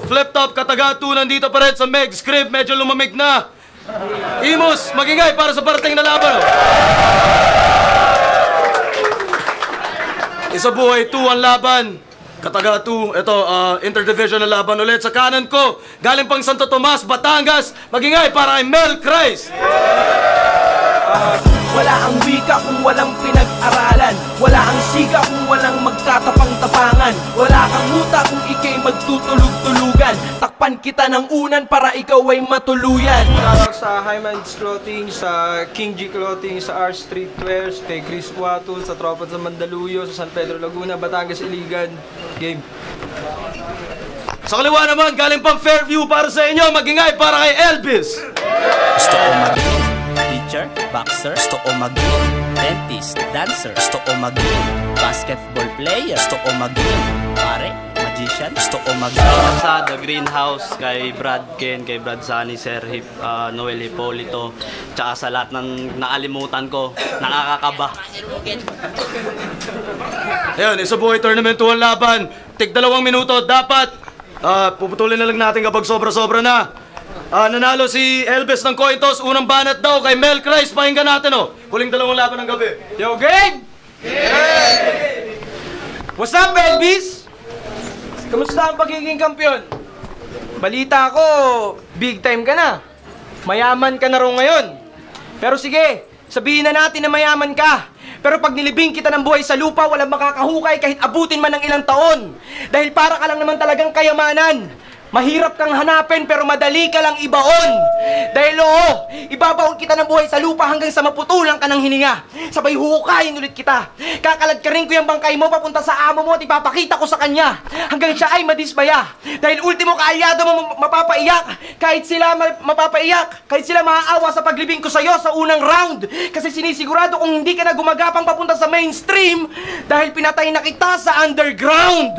Flip Top, Kataga 2 nandito pa rin sa Meg Script. Medyo lumamig na. Imus, magingay para sa parating na laban. Isa buhay 2 ang laban. Kataga 2, ito, interdivision na laban ulit. Sa kanan ko, galing pang Santo Tomas, Batangas. Magingay para kay Mel Christ. Wala ang wika kung walang pinag-aralan. Wala ang siga kung walang magtatapang-tapangan. Wala kang muta kung ikay magtutulog-tulugan. Takpan kita ng unan para ikaw ay matuluyan. Shoutout sa Hyman's Clothing, sa King G Clothing, sa R Streetwears, kay Chris Cuato, sa Tropa sa Mandaluyong, sa San Pedro Laguna, Batangas, Iligan. Game. Sa kaliwa naman, galing pang Fairview para sa inyo. Magingay para kay Elvis. Gusto ko maging teacher, boxer. Gusto ko maging dentist, dancer. Gusto ko maging basketball player. Gusto ko maging pare, magician. Gusto ko maging sa The Greenhouse, kay Brad Ken, kay Brad Sani, Sir Noel Hipolito, tsaka sa lahat ng naalimutan ko, nakakakaba. Ayan, isa buhay tournament 2 ang laban. Tig 2 minuto, dapat puputulin na lang natin kapag sobra-sobra na. Nanalo si Elvis ng coin toss. Unang banat daw kay Mel Christ. Pakinggan natin, oh. Huling 2 laban ng gabi. Yo, gang! Yeah! What's up, Elvis? Kamusta ang pagiging kampiyon? Balita ko, big time ka na. Mayaman ka na rin ngayon. Pero sige, sabihin na natin na mayaman ka. Pero pag nilibing kita ng buhay sa lupa, walang makakahukay kahit abutin man ng ilang taon. Dahil para ka lang naman talagang kayamanan. Mahirap kang hanapin pero madali ka lang ibaon. Dahil oo, ibabaon kita ng buhay sa lupa hanggang sa maputulang ka ng hininga. Sabay huhukayin ulit kita. Kakalad ka rin ko yung bangkay mo papunta sa amo mo at ipapakita ko sa kanya. Hanggang siya ay madismaya. Dahil ultimo kaalyado mo mapapaiyak. Kahit sila mapapaiyak. Kahit sila maaawa sa paglibing ko sa'yo sa unang round. Kasi sinisigurado kung hindi ka na gumagapang papunta sa mainstream. Dahil pinatay na kita sa underground.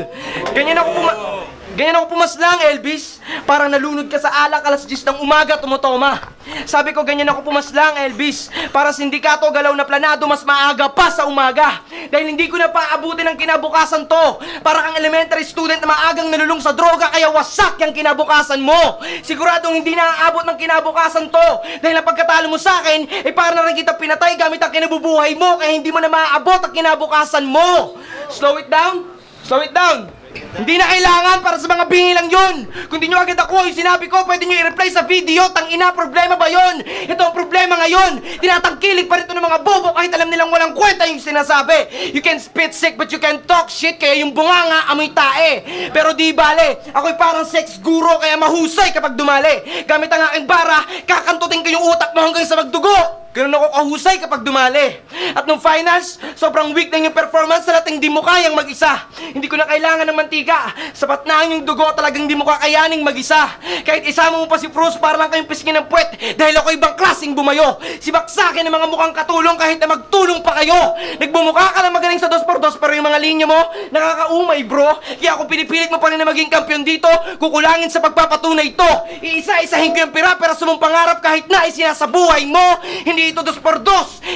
Ganyan ako pumaslang, Elvis. Parang nalunod ka sa alak alas 10 ng umaga, tumutoma. Sabi ko, ganyan ako pumaslang, Elvis. Para sindikato, galaw na planado, mas maaga pa sa umaga. Dahil hindi ko na paabutin ang kinabukasan to. Para kang elementary student na maagang nalulung sa droga, kaya wasak yung kinabukasan mo. Siguradong hindi na aabot ng kinabukasan to. Dahil na pagkatalo mo sa akin, para na rin kita pinatay gamit ang kinabubuhay mo, kaya hindi mo na maaabot ang kinabukasan mo. Slow it down. Slow it down. Hindi na kailangan para sa mga bingi lang yun. Kung di nyo agad ako yung sinabi ko, pwede nyo i-reply sa video. Tangina, problema ba yun? Ito ang problema ngayon. Tinatangkilik pa rin ito ng mga bobo kahit alam nilang walang kwenta yung sinasabi. You can spit sick but you can talk shit. Kaya yung bunganga amoy tae. Pero di bale, ako'y parang sex guru kaya mahusay kapag dumali. Gamit ang aking bara, kakantutin ko yung utak mo hanggang sa magdugo. Ganun ako kahusay kapag dumali. At nung finals, sobrang weak na yung performance na lating di mo kayang mag-isa. Hindi ko na kailangan ng mantika. Sapat na yung dugo, talagang di mo kakayaning mag-isa. Kahit isama mo pa si Bruce para lang kayong pisngin ng puwet. Dahil ako ibang klaseng bumayo. Sibaksakin ng mga mukhang katulong kahit na magtulong pa kayo. Nagbumukha ka lang magaling sa 2x2 pero yung mga linya mo, nakakaumay bro. Kaya kung pinipilit mo pa rin na maging kampiyon dito, kukulangin sa pagpapatunay ito. Iisa-isahin ko yung pera-peraso mong pangarap kahit na isinasabuhay mo. Hindi ito 2x2.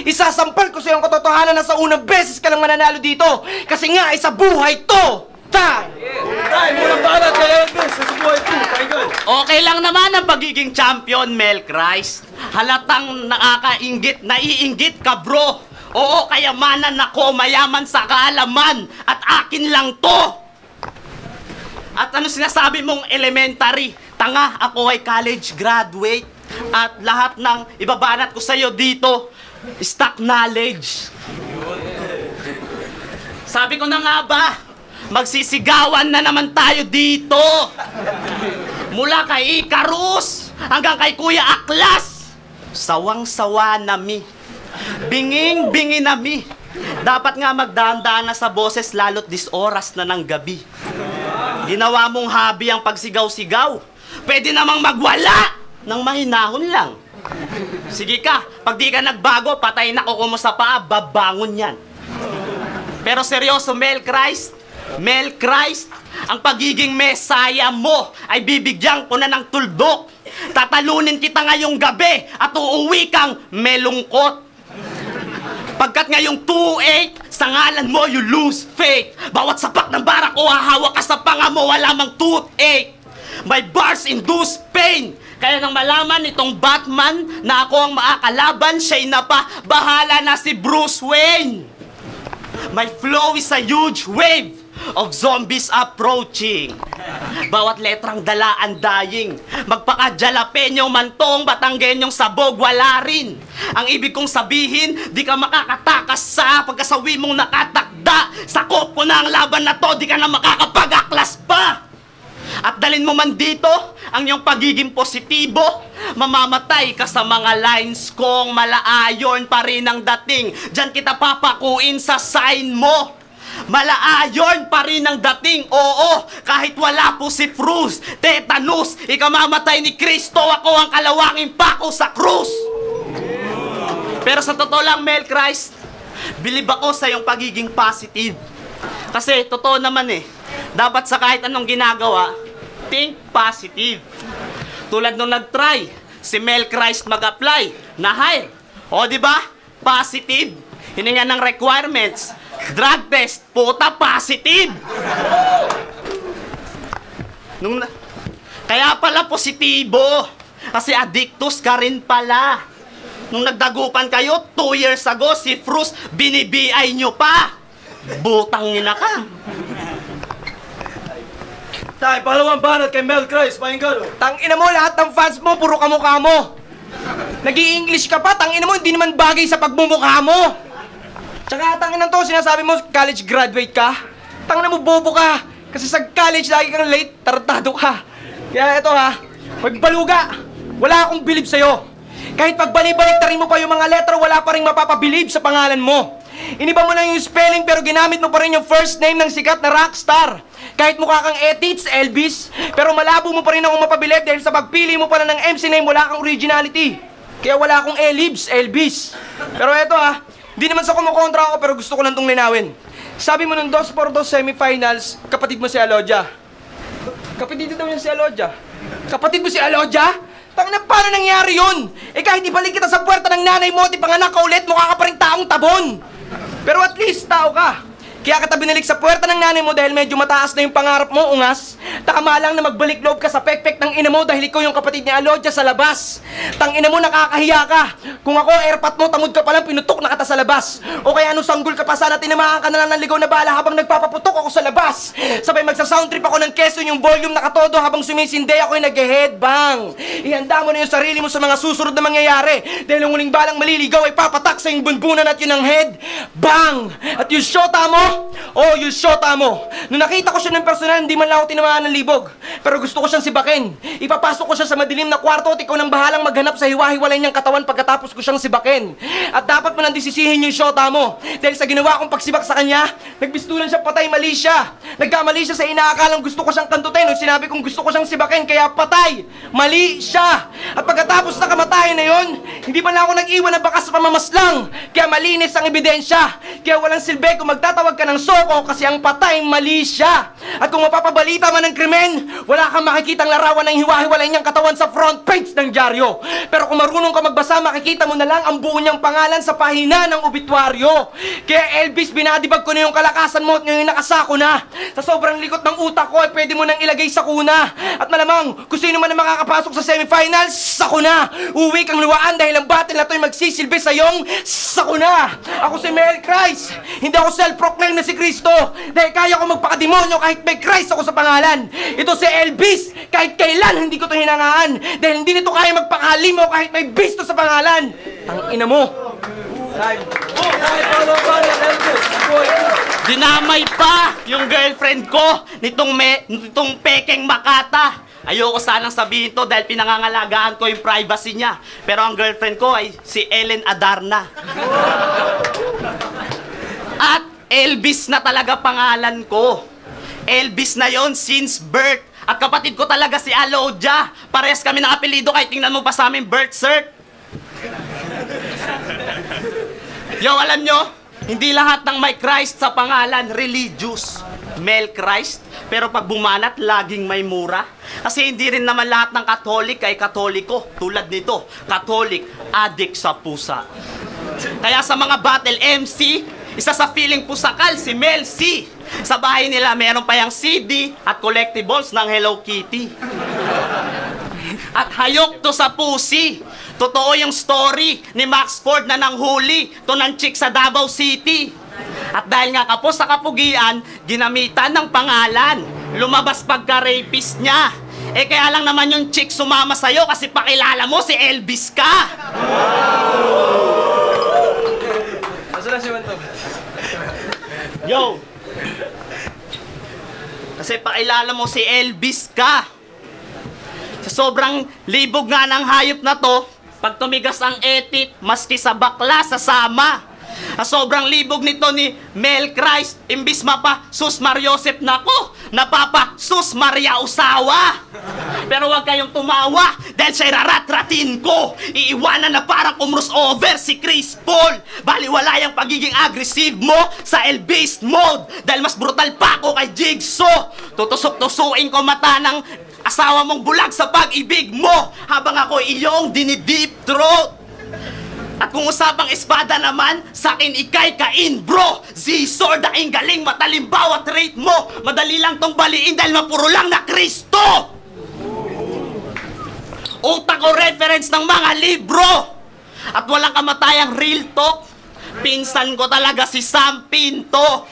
Isasampal ko sa iyong katotohanan na sa unang beses ka lang mananalo dito. Kasi nga, isa buhay to. Time! Time! Unang banat kay Elvis. Isa buhay 2. Okay lang naman ang pagiging champion, Mel Christ. Halatang nakakainggit, naiinggit ka, bro. Oo, kayamanan ako, mayaman sa kaalaman. At akin lang to. At ano sinasabi mong elementary? Tanga, ako ay college graduate. At lahat ng ibabanat ko sa'yo dito, stock knowledge. Sabi ko na nga ba, magsisigawan na naman tayo dito. Mula kay Icarus hanggang kay Kuya Aklas. Sawang-sawa nami. Binging-bingi nami. Dapat nga magdahan-dahan na sa boses lalo't oras na ng gabi. Ginawa mong hobby ang pagsigaw-sigaw. Pwede namang magwala nang mahinahon lang. Sige ka, pag di ka nagbago, patay na kuko mo sa paa, babangon yan. Pero seryoso, Mel Christ, ang pagiging mesaya mo ay bibigyan ko na ng tuldok. Tatalunin kita ngayong gabi at uuwi kang melungkot. Pagkat ngayong 2-8, sa ngalan mo you lose faith. Bawat sapak ng barak o hahawa ka sa panga mo, wala mang toothache. My bars induce pain. Kaya nang malaman itong Batman na ako ang makakalaban, siya'y bahala na si Bruce Wayne. My flow is a huge wave of zombies approaching. Bawat letrang dala ang dying. Magpaka-jalapeno man tong Batanggenyong sabog, wala rin. Ang ibig kong sabihin, di ka makakatakas sa pagkasawi mong nakatakda. Sakop ko na ang laban na to, di ka na makakapag-aklas pa. At dalin mo man dito ang iyong pagiging positibo, mamamatay ka sa mga lines kong malaayon pa rin ang dating. Diyan kita papakuin sa sign mo. Malaayon pa rin ang dating, oo, kahit wala po si Fruz, tetanus, ikamamatay ni Kristo, ako ang kalawangin pako sa krus. Pero sa totoo lang, Mel Christ, bilib ako sa iyong pagiging positive. Kasi totoo naman dapat sa kahit anong ginagawa, think positive. Tulad nung nag-try si Mel Christ mag-apply, na-hire. O diba? Positive. Hininga ng requirements. Drug test, puta, positive. Kaya pala positibo. Kasi addictus ka rin pala. Nung nagdagupan kayo 2 years ago, si Fruz, binibiay nyo pa. Butang ina ka. Tay, pangalawang banat kay Mel Christ, pakinggan. Tangina mo, lahat ng fans mo, puro kamukha mo. Nag-i-English ka pa, tangina mo, hindi naman bagay sa pagmumukha mo. Tsaka tangina to, sinasabi mo, college graduate ka. Tangina mo, bobo ka. Kasi sa college, lagi kang late, tartado ka. Kaya ito magbaluga. Wala akong bilib sa'yo. Kahit pagbalik-balik na rin mo pa yung mga letter, wala pa rin mapapabilib sa pangalan mo. Iniba mo lang yung spelling pero ginamit mo pa rin yung first name ng sikat na rockstar. Kahit mukha kang Etits, Elvis, pero malabo mo pa rin akong mapabilib dahil sa pagpili mo pala ng MC name, wala kang originality. Kaya wala akong Elibs, Elvis. Pero eto hindi naman sa kumukontra ako pero gusto ko lang itong linawin. Sabi mo nung 2-4-2 semifinals, kapatid mo si Alodia. Kapatid daw niya si Alodia. Kapatid mo si Alodia? Tangina, paano nangyari yun? Kahit ibalik kita sa puwerta ng nanay mo, panganak ka ulit, mukha ka pa rin taong tabon. Pero at least, tao ka. Kaya kita binalik sa puwerta ng nanay mo dahil medyo mataas na yung pangarap mo, ungas. Tama lang na magbalik loob ka sa pekpek ng ina mo dahil ikaw yung kapatid ni Alodia sa labas. Tangina mo, nakakahiya ka. Kung ako, airpat mo, tamod ka palang, pinutok na kita sa labas. O kaya anong sanggol ka pa, sana tinamaan ka na lang ng ligaw na bala habang nagpapaputok ako sa labas. Sabay magsa-soundtrip ako ng Quezon, yung volume nakatodo habang sumisindi ako yung nag-headbang. Ihanda mo na yung sarili mo sa mga susunod na mangyayari. Dahil yung huling balang maliligaw ay papatak sa yung bunbunan at yun ang head. Bang! At yung shota mo, yung shota mo. Nung nakita ko siya ng personal, hindi man lang ako tinamaan ng libog. Pero gusto ko siyang sibakin. Ipapasok ko siya sa madilim na kwarto at ikaw nang bahalang maghanap sa hiwa-hiwalay niyang katawan pagkatapos ko siyang sibakin. At dapat mo nang disisihin yung shota mo. Dahil sa ginawa kong pagsibak sa kanya, nagbistulan siya, patay, mali siya. Nagkamali siya sa inaakalang gusto ko siyang kantutin. Nung sinabi kong gusto ko siyang sibakin, kaya patay, mali siya. At pagkatapos na kamatayan na yon, hindi man lang ako nag-iwan ng bakas sa pamamaslang. Kaya malinis ang ebidensya. Kaya walang silbi kung magtatawag ka ng soko kasi ang patay mali siya. At kung mapapabalita man ng krimen, wala kang makikitang larawan ng hiwa-hiwalay niyang katawan sa front page ng dyaryo. Pero kung marunong ka magbasa, makikita mo na lang ang buo niyang pangalan sa pahina ng obituaryo. Kaya Elvis, binadibag ko na yung kalakasan mo at ngayon nakasako na. Sa sobrang likot ng utak ko, pwede mo nang ilagay sa kuna. At malamang, kung sino man ang makakapasok sa semifinals, sako na. Uwi kang luwaan dahil ang battle na to'y magsisilbi sa iyong sako na. Ako si Mel Christ. Hindi ako self-proclaim na si Kristo. Dahil kaya ko magpakademonyo kahit may Christ ako sa pangalan. Ito si Elvis. Kahit kailan hindi ko ito hinangaan. Dahil hindi nito kaya magpakalimo kahit may bisto sa pangalan. Tangina mo. Dinamay pa yung girlfriend ko nitong pekeng Makata. Ayoko sanang sabihin to dahil pinangangalagaan ko yung privacy niya. Pero ang girlfriend ko ay si Ellen Adarna. At Elvis na talaga pangalan ko. Elvis na yon since birth. At kapatid ko talaga si Alodia. Parehas kami ng apelido kahit tingnan mo pa sa aming birth cert. Yo, alam nyo, hindi lahat ng may Christ sa pangalan religious. Mel Christ. Pero pag bumanat, laging may mura. Kasi hindi rin naman lahat ng Katolik ay Katoliko. Tulad nito, Katolik, adik sa pusa. Kaya sa mga battle MC, isa sa feeling pusakal, si Mel C. Sa bahay nila, meron pa yung CD at collectibles ng Hello Kitty. At hayok to sa pusi. Totoo yung story ni Max Ford na nanghuli to ng chick sa Davao City. At dahil nga kapos sa kapugian, ginamitan ng pangalan. Lumabas pagka-rapist niya. Eh kaya lang naman yung chick sumama sa'yo kasi pakilala mo si Elvis ka. Nasaan na si Manto? Yo! Kasi pakilala mo si Elvis ka. Sa sobrang libog nga ng hayop na to, pag tumigas ang etit, maski sa bakla, sasama. Sa sobrang libog nito ni Mel Christ, imbis mapa Sus Mariosep nako, napapa Sus Maria Usawa. Pero wag kayong tumawa dahil siya'y rarat-ratin ko. Iiwanan na parang over si Chris Paul. Baliwala yung pagiging aggressive mo sa L-based mode dahil mas brutal pa ako kay Jigsaw. Tutusok-tusuin ko mata ng asawa mong bulag sa pag-ibig mo habang ako iyong dinideep throat. At kung usapang espada naman, sakin ikay kain bro. Z-sword aking galing, matalim bawat rate mo. Madali lang tong baliin dahil mapuro lang na Kristo. Utak ko reference ng mga libro. At walang kamatayang real talk. Pinsan ko talaga si Sam Pinto.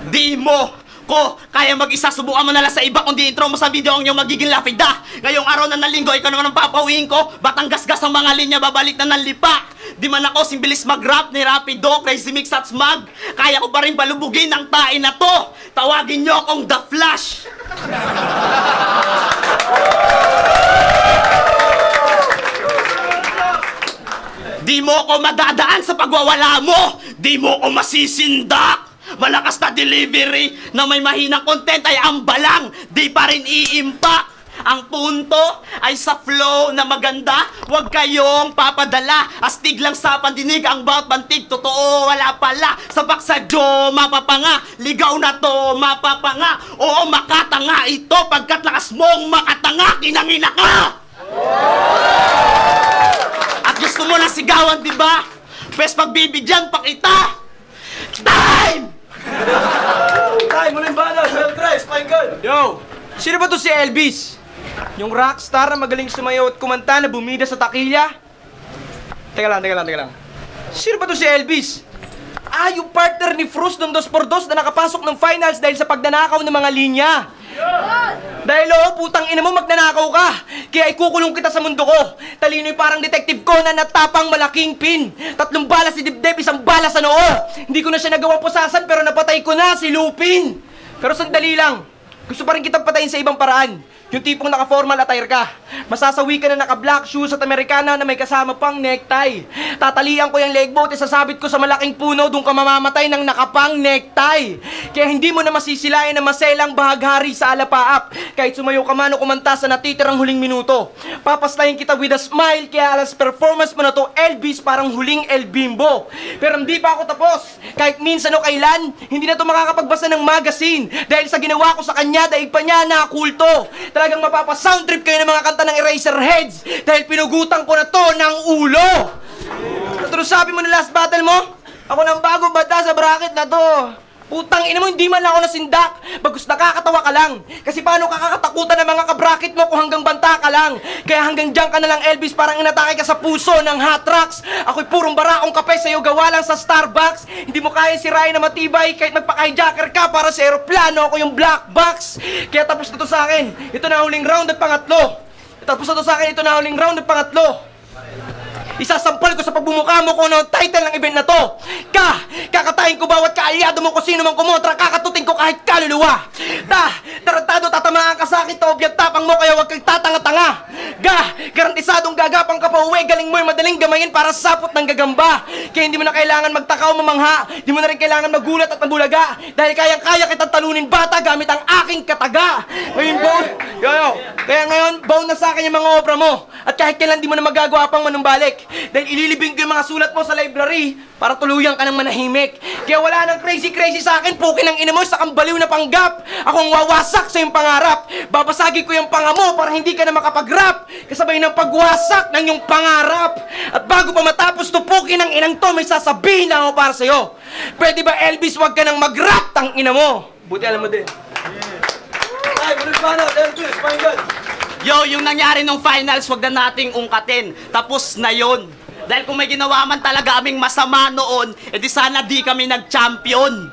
Di mo ko kaya mag-isa, subukan mo na lang sa iba kundi intro mo sa video ang iyong magiging lapida. Ngayong araw na nalinggo, ikaw naman ang papawiin ko. Batang gasgas ang mga linya, babalik na ng lipa. Di man ako simbilis mag-rap ni Rapido, Crazy Mix at Smug. Kaya ko pa rin balubugin ang tae na to. Tawagin nyo akong The Flash. Di mo ko madadaan sa pagwawala mo. Di mo ko masisindak. Malakas na delivery na may mahinang content ay ambalang, di pa rin iimpak. Ang punto ay sa flow na maganda, huwag kayong papadala. Astig lang sa pandinig, ang bawat bantig, totoo wala pala. Sa baksadyo, mapapanga, ligaw na to, mapapanga. Oo, makatanga ito, pagkat lakas mong makatanga, kinangina ka! At gusto mo na sigawan, di ba? Pwes pagbibigyan pa kita! Time! Tay, muling banat, Mel Christ, my God! Yo! Sino ba to si Elvis? Yung rockstar na magaling sumayaw at kumanta na bumida sa takilya? Teka lang. Sino ba to si Elvis? Ah, yung partner ni Fruz ng 2x2 na nakapasok ng finals dahil sa pagnanakaw ng mga linya. Dahil putang ina mo, magnanakaw ka. Kaya ikukulong kita sa mundo ko. Talino'y parang detective ko na natapang malaking pin. 3 bala si Dibdib, 1 bala sa noo. Hindi ko na siya nagawang pusasan pero napatay ko na si Lupin. Pero sandali lang, gusto pa rin kitang patayin sa ibang paraan. Yung tipong naka-formal attire ka. Masasawi ka na naka-black shoes at Amerikana na may kasama pang necktie. Tatalian ko yung leg boat at sasabit ko sa malaking puno, doon ka mamamatay ng nakapang necktie. Kaya hindi mo na masisilayan na maselang bahaghari sa alapaap. Kahit sumayo ka man o kumanta sa natitirang huling minuto. Papaslayin kita with a smile, kaya alas performance mo na to, Elvis, parang huling El Bimbo. Pero hindi pa ako tapos. Kahit minsan o kailan, hindi na to makakapagbasa ng magazine. Dahil sa ginawa ko sa kanya, daig pa niya na kulto. Talagang mapapa-soundtrip kayo ng mga kanta ng Eraserheads dahil pinugutan ko na to ng ulo. Pero sabi mo na last battle mo, ako nang bago bata sa bracket na to. Putang ina mo, hindi man lang ako nasindak. Bagus nakakatawa ka lang. Kasi paano kakatakutan ng mga kabracket mo kung hanggang banta ka lang? Kaya hanggang dyan ka na lang, Elvis, parang inatake ka sa puso ng hot rocks. Ako'y purong barakong kape sa'yo, gawa lang sa Starbucks. Hindi mo kaya sirain na matibay kahit magpaka-hijacker ka para sa aeroplano. Ako yung black box. Kaya tapos na to sa akin. Ito na huling round at pangatlo. Tapos na to sa akin, ito na huling round at pangatlo. Isasampal ko sa pagbumukha mo kung ano ang title ng event na to. Kakatayin ko bawat kaalyado mo kung sino mang kumontra. Kakatutin ko kahit kaluluwa. Tarantado, tatamaan ka sa akin. Taob tapang mo, kaya huwag kang tatanga-tanga. Garantisadong gagapang ka pa uwi. Galing mo'y madaling gamayin para sa sapot ng gagamba. Kaya hindi mo na kailangan magtakaw mamangha. Hindi mo na rin kailangan magulat at mabulaga. Dahil kayang-kaya kitang talunin bata gamit ang aking kataga. Ngayon, kaya ngayon, bound na sa akin yung mga obra mo. At kahit kailan di mo na magagawa pang manumbalik. Dahil ililibing ko yung mga sulat mo sa library para tuluyan ka ng manahimik. Kaya wala nang crazy sa akin. Pukin ang ina mo sa kambaliw na panggap. Akong wawasak sa iyong pangarap. Babasagin ko yung panga mo para hindi ka na makapag-rap. Kasabay ng pagwasak ng iyong pangarap. At bago pa matapos tupukin ang inang to, may sasabihin lang ako para sa'yo. Pwede ba, Elvis, wag ka nang mag-rap, tang ina mo? Buti alam mo din. Ay, bulit ba na, Elvis? Yo, yung nangyari nung finals, wag na nating ungkatin. Tapos na yon. Dahil kung may ginawa man talaga aming masama noon, edi sana di kami nag-champion.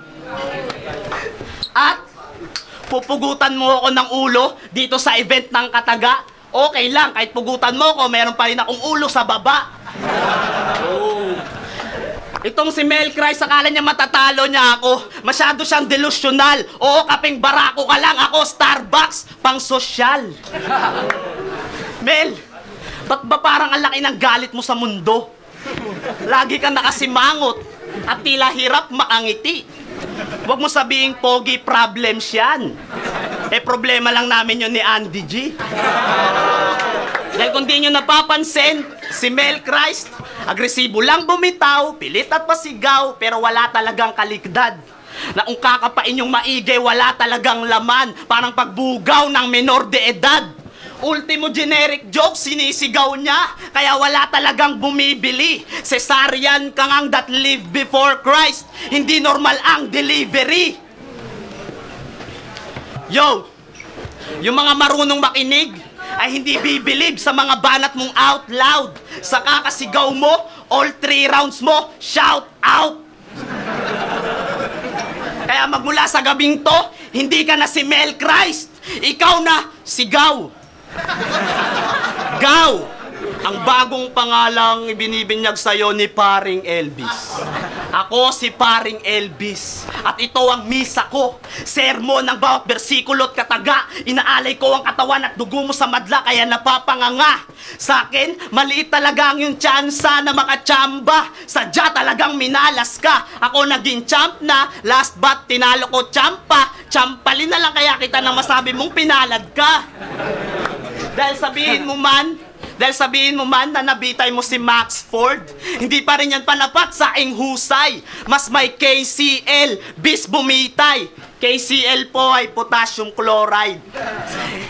At pupugutan mo ako ng ulo dito sa event ng Kataga. Okay lang, kahit pugutan mo ako, meron pa rin akong ulo sa baba. Oh. Itong si Mel Christ, akala niya matatalo niya ako. Masyado siyang delusional. Oo, kaping barako ka lang. Ako, Starbucks, pang sosyal. Mel, ba't ba parang ang laki ng galit mo sa mundo? Lagi kang nakasimangot at tila hirap makangiti. Huwag mo sabihin pogi problems yan. Problema lang namin yun ni Andy G. Dahil kung di nyo napapansin, si Mel Christ, agresibo lang bumitaw, pilit at pasigaw, pero wala talagang kaligdad. Na kung kakapain yung maigay, wala talagang laman, parang pagbugaw ng menor de edad. Ultimo generic joke, sinisigaw niya, kaya wala talagang bumibili. Cesarean kang ang that live before Christ, hindi normal ang delivery. Yo, yung mga marunong makinig, ay hindi bibilib sa mga banat mong out loud. Sa kakasigaw mo, all 3 rounds mo, shout out! Kaya magmula sa gabing to, hindi ka na si Mel Christ. Ikaw na sigaw. Gaw! Ang bagong pangalang ibinibinyag sa'yo ni Paring Elvis. Ako si Paring Elvis. At ito ang misa ko. Sermon ng bawat bersikulo at kataga. Inaalay ko ang katawan at dugo mo sa madla kaya napapanganga. Sa akin, maliit talaga ang yung tsansa na makachamba. Sadya talagang minalas ka. Ako naging champ na, last but tinalo ko champa. Champalin na lang kaya kita nang masabi mong pinalad ka. Dahil sabihin mo man na nabitay mo si Max Ford, hindi pa rin yan panapat sa ing husay. Mas may KCl, bis bumitay. KCl po ay potassium chloride.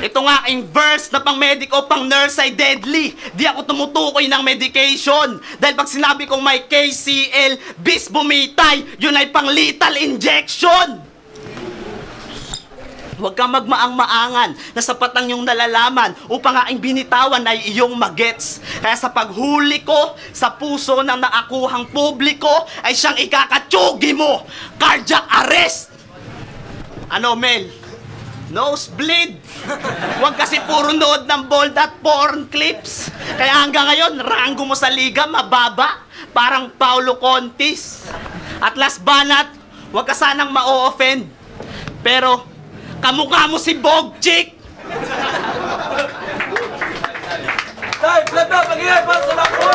Ito nga aking verse na pang medic o pang nurse ay deadly. Di ako tumutukoy ng medication. Dahil pag sinabi kong may KCl, bis bumitay, yun ay pang lethal injection. Huwag kang magmaang-maangan na sapat ang iyong nalalaman upang aking binitawan ay iyong magets. Kaya sa paghuli ko sa puso ng naakuhang publiko ay siyang ikakatsugi mo. Cardiac arrest! Ano, Mel? Nosebleed! Huwag kasi puro nood ng bold at porn clips. Kaya hanggang ngayon, ranggo mo sa liga mababa. Parang Paulo Contis. At last banat, huwag ka sanang ma-offend. Pero kamukha mo si Bog Chick! Tay, flip top, mag-iay para sa lako!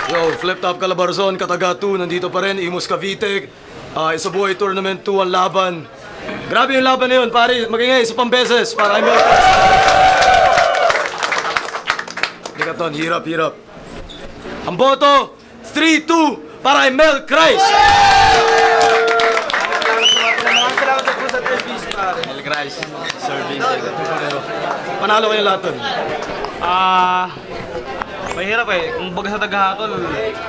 Yo, Flip Top Calabarzon, Kataga 2, nandito pa rin, Imus Cavite. Isa Buhay Tournament 2 ang laban. Grabe yung laban na yun, pare. Magingay, isa pang beses para kay Mel Christ. Ligaton, hirap. Ang boto, 3-2 para kay Mel Christ. Mel Christ, serving. Panalo kayo lahat dun. Mahirap kung baga sa tagahatol,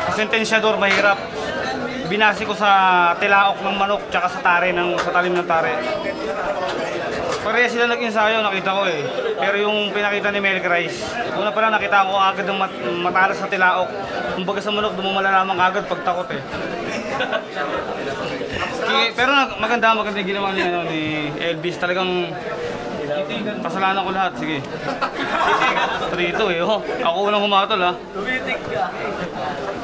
sa sentensyador mahirap. Binasi ko sa tilaok ng manok tsaka sa talim ng tare. Pareha sila nag-ensayo, nakita ko Pero yung pinakita ni Mel Christ, una pa lang nakita ko agad ng matalas sa tilaok. Kung baga sa manok, doon mo malalaman agad pag takot Pero maganda yung ginawa ni Elvis. Talagang pasalanan ko lahat. Sige. 3-2 Ako unang humatol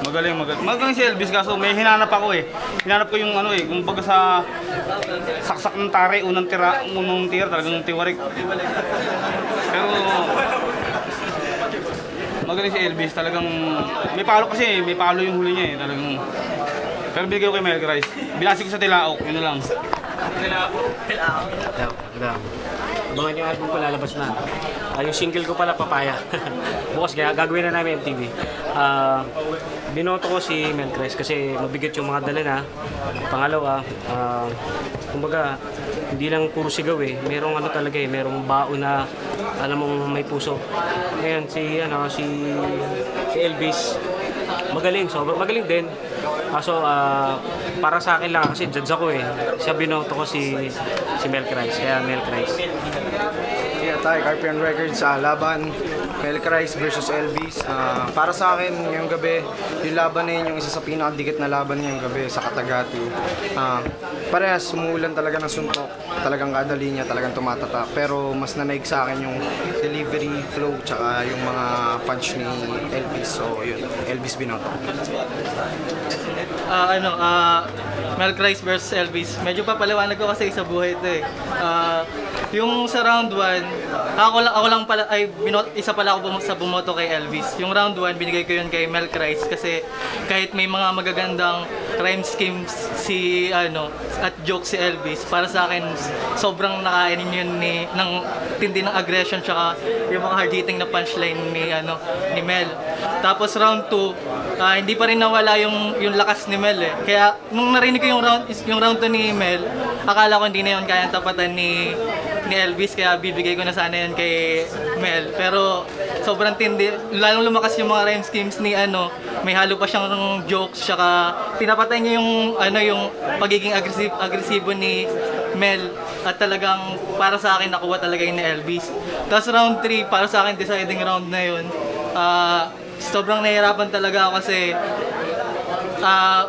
Magaling. Magaling si Elvis kaso may hinanap ako Hinanap ko yung kung baga sa saksak ng tare, unang tira talagang tiwarik. Pero magaling si Elvis. Talagang may palo yung huli niya talagang. Pero bigay ko kay Mel Christ. Binasi ko sa tilaok, yun na lang. Tilaok. Abangan yung album ko lalabas na. Yung single ko pala, Papaya. Bukas gagawin na namin MTV. Binoto ko si Mel Christ kasi mabigat yung mga dala na. Pangalawa, kumbaga, hindi lang puro sigaw Merong talaga merong baon na alam mong may puso. Ngayon, si Elvis, magaling, sobrang magaling din. Kaso, para sa akin lang, kasi judge ako eh. Siya binoto ko si Mel Christ, kaya Mel Christ. Kaya tayo, Carpian Records sa laban, Mel Christ versus Elvis. Para sa akin, ngayong gabi, yung laban na yun, yung isa sa pinakadikit na laban ngayong gabi sa Katagati. Parehas, sumuulan talaga ng suntok. Talagang kada linya, talagang tumatata. Pero mas nanaig sa akin yung delivery, flow, tsaka yung mga punch ni Elvis. So yun, Elvis binoto. Mel Christ versus Elvis. Medyo papaliwanag ko kasi sa buhay ito eh. Yung sa round 1, ako lang pala, isa pala ako sa bumoto kay Elvis. Yung round 1, binigay ko yun kay Mel Christ kasi kahit may mga magagandang rhyme schemes at joke si Elvis, para sa akin sobrang nakainin yun ng tindi ng aggression tsaka yung mga hard-hitting na punchline ni Mel. Tapos round 2, hindi pa rin nawala yung lakas ni Mel eh. Kaya nung narinig ko yung round 2 ni Mel, akala ko hindi na yun kayang tapatan ni Elvis, kaya bibigay ko na sana yun kay Mel. Pero sobrang tindi, lalong lumakas yung mga rhyme schemes ni may halo pa siyang jokes, tsaka pinapatay niya yung pagiging agresibo ni Mel, at talagang para sa akin nakuha talaga yun ni Elvis. Tapos round 3, para sa akin deciding round na yun. Sobrang nahihirapan talaga ako kasi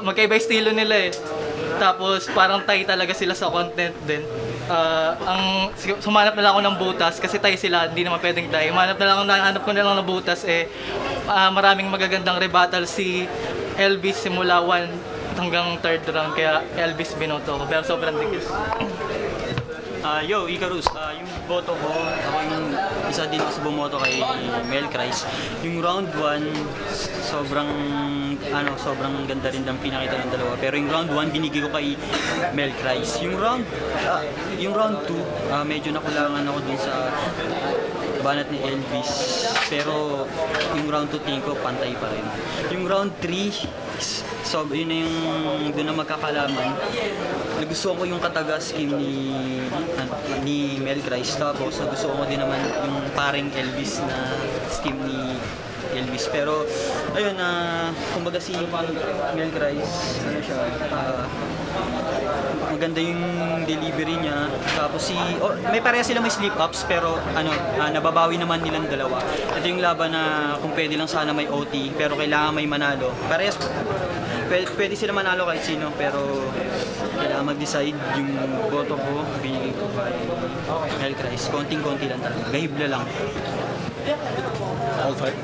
magkaiba estilo nila eh. Tapos parang tie talaga sila sa content din. Sumanap na lang ako ng butas kasi tie sila, hindi naman pwedeng tie. Nahanap ko na lang ng butas maraming magagandang rebuttal si Elvis simula 1 hanggang 3rd round, kaya Elvis binoto ko. Pero sobrang dikit. Yo, Icarus, yung boto ko, ako yung isa din ako sa bumoto kay Mel Christ. Yung round 1, sobrang ganda rin ng pinakita ng dalawa. Pero yung round 1, binigay ko kay Mel Christ. Yung round 2, medyo nakulangan ako dun sa banat ni Elvis. Pero yung round 2, tingin ko, pantay pa rin. Yung round 3, so yun na yung doon na magkakalaman. Nagustuhan ko yung kataga scheme ni Mel Christ. Tapos nagustuhan ko din naman yung paring Elvis na scheme ni Elvis. Pero ayun, kumbaga si Mel Christ, maganda yung delivery niya. Tapos may pareha sila may slip-ups, pero nababawi naman nilang dalawa. Ito yung laban na kung pwede lang sana may OT, pero kailangan may manalo. Parehas, pwede sila manalo kahit sino, pero kailangan mag-decide. Yung boto ko, binigay ko kay Mel Christ. Konting-konti lang talaga. Gahibla lang. All fight.